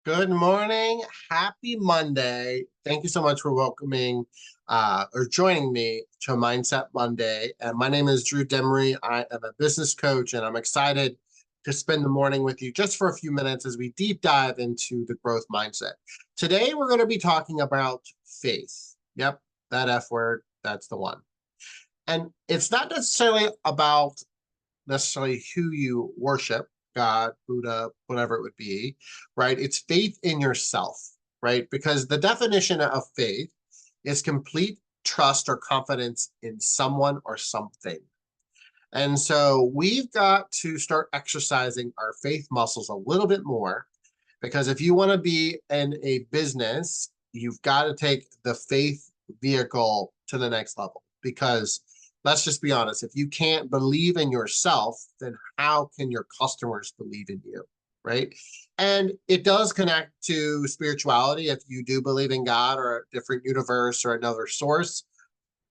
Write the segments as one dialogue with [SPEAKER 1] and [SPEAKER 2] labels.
[SPEAKER 1] Good morning. Happy Monday. Thank you so much for welcoming or joining me to Mindset Monday. And my name is Drew Demery. I am a business coach, and I'm excited to spend the morning with you just for a few minutes as we deep dive into the growth mindset. Today, we're going to be talking about faith. Yep, that F word, that's the one. And it's not necessarily about necessarily who you worship, God, Buddha, whatever it would be, right? It's faith in yourself, right? Because the definition of faith is complete trust or confidence in someone or something. And so we've got to start exercising our faith muscles a little bit more because if you want to be in a business, you've got to take the faith vehicle to the next level. Because let's just be honest, if you can't believe in yourself, then how can your customers believe in you? Right. And it does connect to spirituality. If you do believe in God or a different universe or another source,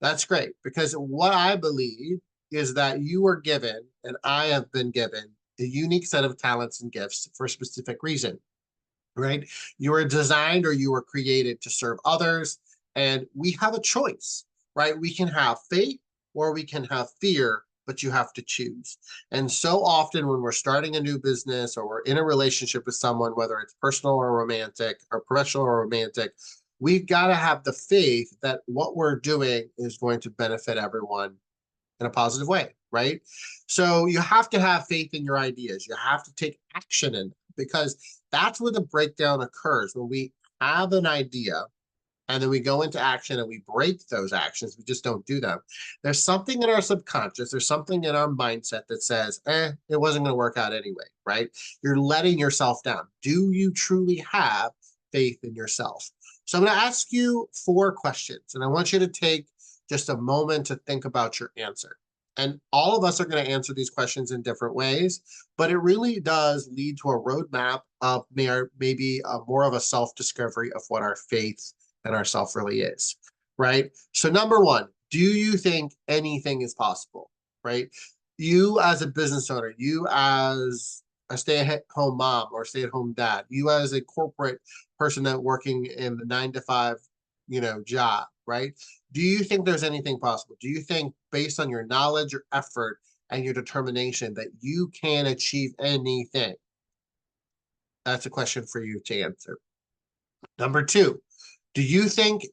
[SPEAKER 1] that's great. Because what I believe is that you were given, and I have been given, a unique set of talents and gifts for a specific reason, right? You were designed or you were created to serve others, and we have a choice, right? We can have faith or we can have fear, but you have to choose. And so often when we're starting a new business or we're in a relationship with someone, whether it's personal or romantic or professional or romantic, we've got to have the faith that what we're doing is going to benefit everyone in a positive way, right? So you have to have faith in your ideas. You have to take action in it because that's where the breakdown occurs when we have an idea and then we go into action and we break those actions. We just don't do them. There's something in our subconscious, there's something in our mindset that says, it wasn't going to work out anyway, right? You're letting yourself down. Do you truly have faith in yourself? So I'm going to ask you 4 questions, and I want you to take just a moment to think about your answer. And all of us are going to answer these questions in different ways, but it really does lead to a roadmap of maybe more of a self-discovery of what our faith and our self really is, right? So number 1, do you think anything is possible, right? You as a business owner, you as a stay-at-home mom or stay-at-home dad, you as a corporate person that working in the 9 to 5, job, right? Do you think there's anything possible? Do you think based on your knowledge, your effort, and your determination that you can achieve anything? That's a question for you to answer. Number 2, do you think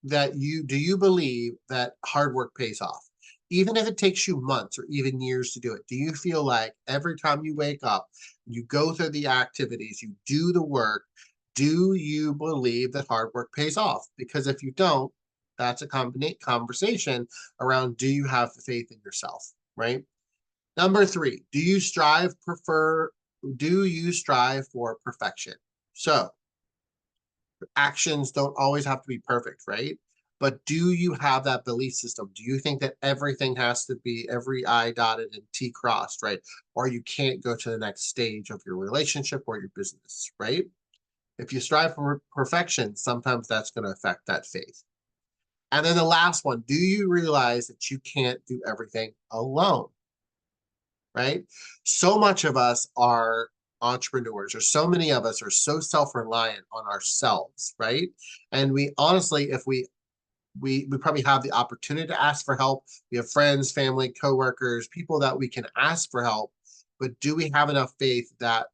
[SPEAKER 1] do you believe that hard work pays off? Even if it takes you months or even years to do it, do you feel like every time you wake up, you go through the activities, you do the work, do you believe that hard work pays off? Because if you don't, that's a conversation around do you have the faith in yourself, right? Number 3, do you strive for perfection? So actions don't always have to be perfect, right? But do you have that belief system? Do you think that everything has to be every I dotted and T crossed, right? Or you can't go to the next stage of your relationship or your business, right? If you strive for perfection, sometimes that's going to affect that faith. And then the last one, do you realize that you can't do everything alone, right? So much of us are entrepreneurs, or so many of us are so self-reliant on ourselves, right? And we honestly, if we probably have the opportunity to ask for help. We have friends, family, coworkers, people that we can ask for help. But do we have enough faith that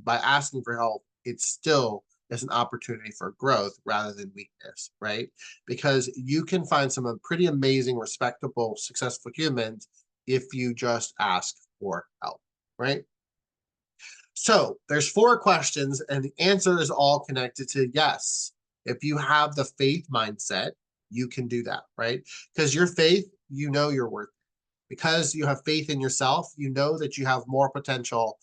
[SPEAKER 1] by asking for help, it still is an opportunity for growth rather than weakness, right? Because you can find some pretty amazing, respectable, successful humans if you just ask for help, right? So there's 4 questions, and the answer is all connected to yes. If you have the faith mindset, you can do that, right? Because your faith, you know you're worth it. Because you have faith in yourself, you know that you have more potential.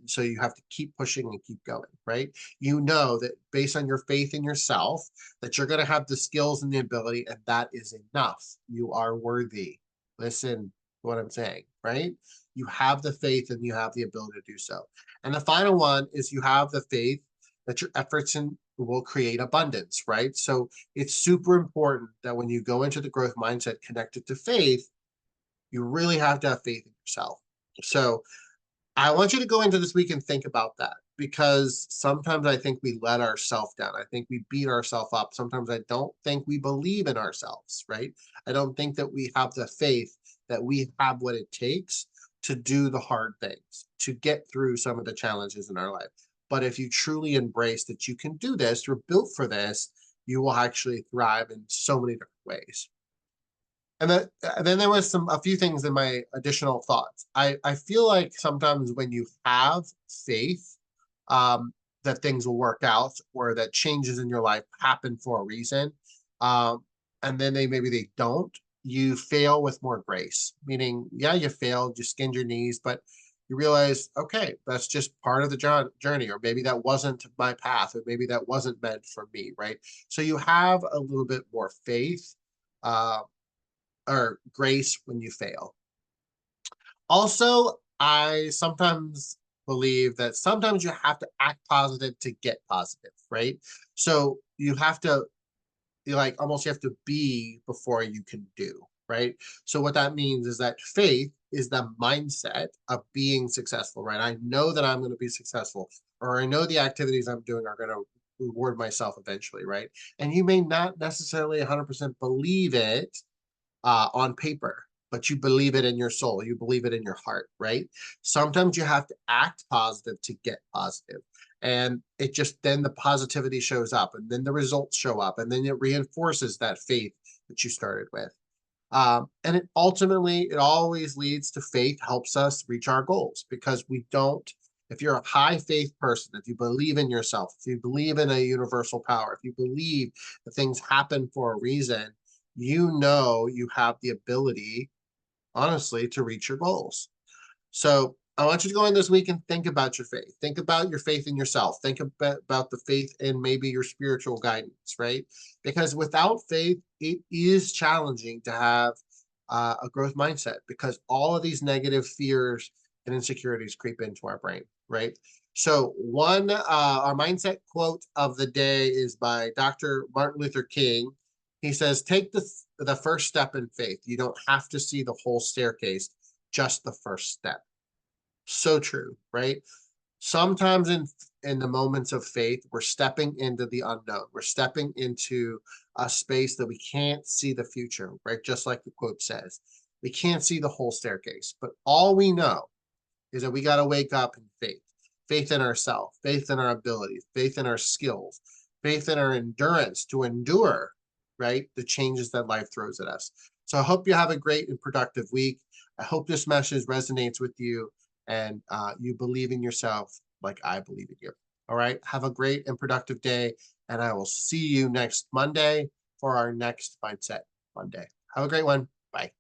[SPEAKER 1] So you have to keep pushing and keep going, right? You know that based on your faith in yourself, that you're going to have the skills and the ability, and that is enough. You are worthy. Listen to what I'm saying, right? You have the faith and you have the ability to do so. And the final one is you have the faith that your efforts will create abundance, right? So it's super important that when you go into the growth mindset connected to faith, you really have to have faith in yourself. So I want you to go into this week and think about that, because sometimes I think we let ourselves down. I think we beat ourselves up. Sometimes I don't think we believe in ourselves, right? I don't think that we have the faith that we have what it takes to do the hard things, to get through some of the challenges in our life. But if you truly embrace that you can do this, you're built for this, you will actually thrive in so many different ways. And then there was a few things in my additional thoughts. I feel like sometimes when you have faith, um, that things will work out, or that changes in your life happen for a reason, um, and then maybe they don't, you fail with more grace. Meaning, yeah, you failed, you skinned your knees, but you realize, okay, that's just part of the journey, or maybe that wasn't my path, or maybe that wasn't meant for me, right? So you have a little bit more faith, uh, or grace when you fail. Also, I sometimes believe that sometimes you have to act positive to get positive, right? So you have to, you like almost, you have to be before you can do, right? So what that means is that faith is the mindset of being successful, right? I know that I'm going to be successful, or I know the activities I'm doing are going to reward myself eventually, right? And you may not necessarily 100% believe it on paper, but you believe it in your soul, you believe it in your heart, right? Sometimes you have to act positive to get positive. And it just, then the positivity shows up, and then the results show up, and then it reinforces that faith that you started with. And it ultimately, it always leads to faith, helps us reach our goals, because we don't, if you're a high faith person, if you believe in yourself, if you believe in a universal power, if you believe that things happen for a reason, you know you have the ability, honestly, to reach your goals. So I want you to go in this week and think about your faith. Think about your faith in yourself. Think about the faith in maybe your spiritual guidance, right? Because without faith, it is challenging to have a growth mindset, because all of these negative fears and insecurities creep into our brain, right? So our mindset quote of the day is by Dr. Martin Luther King. He says, "Take the first step in faith. You don't have to see the whole staircase, just the first step." So true, right? Sometimes in the moments of faith, we're stepping into the unknown. We're stepping into a space that we can't see the future, right? Just like the quote says, we can't see the whole staircase, but all we know is that we got to wake up in faith, faith in ourselves, faith in our abilities, faith in our skills, faith in our endurance to endure, right? The changes that life throws at us. So I hope you have a great and productive week. I hope this message resonates with you, and you believe in yourself like I believe in you. All right. Have a great and productive day. And I will see you next Monday for our next Mindset Monday. Have a great one. Bye.